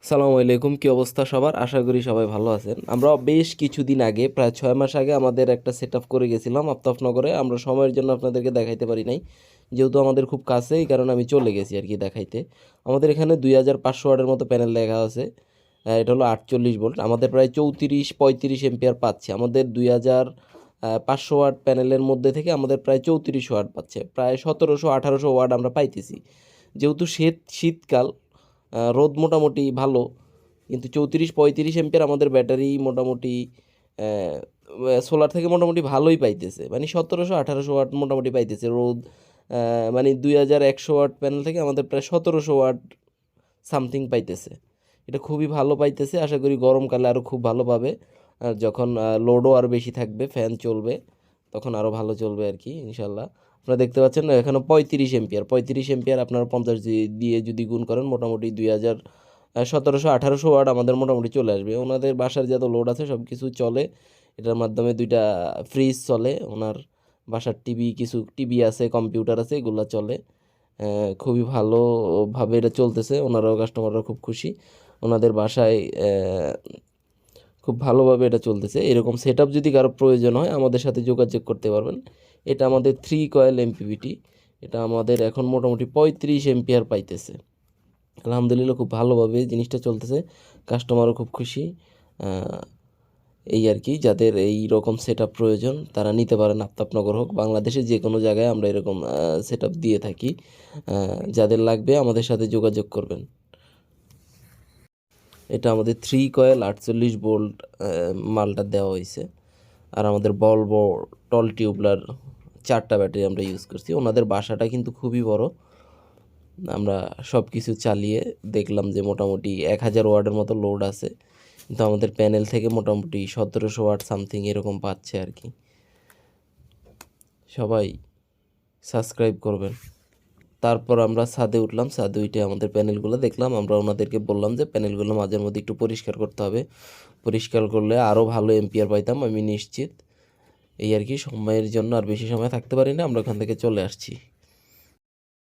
সালামু আলাইকুম, কি অবস্থা সবার? আশা করি সবাই ভালো আছেন। আমরা বেশ কিছুদিন আগে, প্রায় 6 মাস আগে আমাদের একটা সেট আপ করে গেছিলাম আফতাবনগরে। আমরা সময়ের জন্য আপনাদেরকে দেখাইতে পারি নাই, যেহেতু আমাদের খুব কাছে, এই কারণে আমি চলে গেছি আর কি দেখাইতে। আমাদের এখানে 2500 ওয়াটের মতো প্যানেল লেখা আছে। এটা হলো 48 ভোল্ট। আমাদের প্রায় 34-35 এম্পিয়ার পাচ্ছে। আমাদের 2500 ওয়াট প্যানেলের মধ্যে থেকে আমাদের প্রায় 3400 ওয়াট পাচ্ছে, প্রায় 1700-1800 ওয়াট আমরা পাইতেছি। যেহেতু শীতকাল, রোদ মোটামুটি ভালো, কিন্তু 34-35 এম্পিয়ার আমাদের ব্যাটারি মোটামুটি সোলার থেকে মোটামুটি ভালোই পাইতেছে, মানে 1700-1800 ওয়াট মোটামুটি পাইতেছে রোদ। মানে 2100 ওয়াট প্যানেল থেকে আমাদের প্রায় 1700 ওয়াট সামথিং পাইতেছে। এটা খুবই ভালো পাইতেছে। আশা করি গরমকালে আরও খুব ভালো পাবে। আর যখন লোডও আরও বেশি থাকবে, ফ্যান চলবে, তখন আরও ভালো চলবে আর কি, ইনশাল্লাহ। আপনারা দেখতে পাচ্ছেন এখানে 35 এম্পিয়ার আপনারা 50 দিয়ে যদি গুণ করেন, মোটামুটি 1700-1800 ওয়াট আমাদের মোটামুটি চলে আসবে। ওনাদের বাসার যত লোড আছে সব কিছু চলে এটার মাধ্যমে। 2টা ফ্রিজ চলে ওনার বাসার, কিছু টিভি আছে, কম্পিউটার আছে, এগুলো চলে। খুবই ভালোভাবে এটা চলতেছে, ওনারাও কাস্টমাররা খুব খুশি। ওনাদের বাসায় খুব ভালোভাবে এটা চলতেছে। এরকম সেট আপ যদি কারো প্রয়োজন হয় আমাদের সাথে যোগাযোগ করতে পারবেন। এটা আমাদের 3 কয়েল এমপিপিটি। এটা আমাদের এখন মোটামুটি 35 এম্পিয়ার পাইতেছে। আলহামদুলিল্লাহ, খুব ভালোভাবে জিনিসটা চলতেছে, কাস্টমারও খুব খুশি। এই আর কি, যাদের এই রকম সেট আপ প্রয়োজন তারা নিতে পারেন। আফতাবনগর হোক, বাংলাদেশে যে কোনো জায়গায় আমরা এরকম সেট আপ দিয়ে থাকি। যাদের লাগবে আমাদের সাথে যোগাযোগ করবেন। এটা আমাদের 3 কয়েল 48 ভোল্ট মালটা দেওয়া হয়েছে। আর আমাদের বলবো টল টিউবলার 4টা ব্যাটারি আমরা ইউজ করছি। ওনাদের বাসাটা কিন্তু খুবই বড়। আমরা সব কিছু চালিয়ে দেখলাম যে মোটামুটি 1000 ওয়াটের মতো লোড আছে, কিন্তু আমাদের প্যানেল থেকে মোটামুটি 1700 ওয়াট সামথিং এরকম পাচ্ছে আর কি। সবাই সাবস্ক্রাইব করবেন। তারপর আমরা ছাদে উঠলাম, ছাদে উঠে আমাদের প্যানেলগুলো দেখলাম। আমরা ওনাদেরকে বললাম যে প্যানেলগুলো মাঝের মধ্যে একটু পরিষ্কার করতে হবে, পরিষ্কার করলে আরও ভালো এম্পিয়ার পাইতাম, আমি নিশ্চিত। এই আর কি, সময়ের জন্য আর বেশি সময় থাকতে পারি না, আমরা ওখান থেকে চলে আসছি।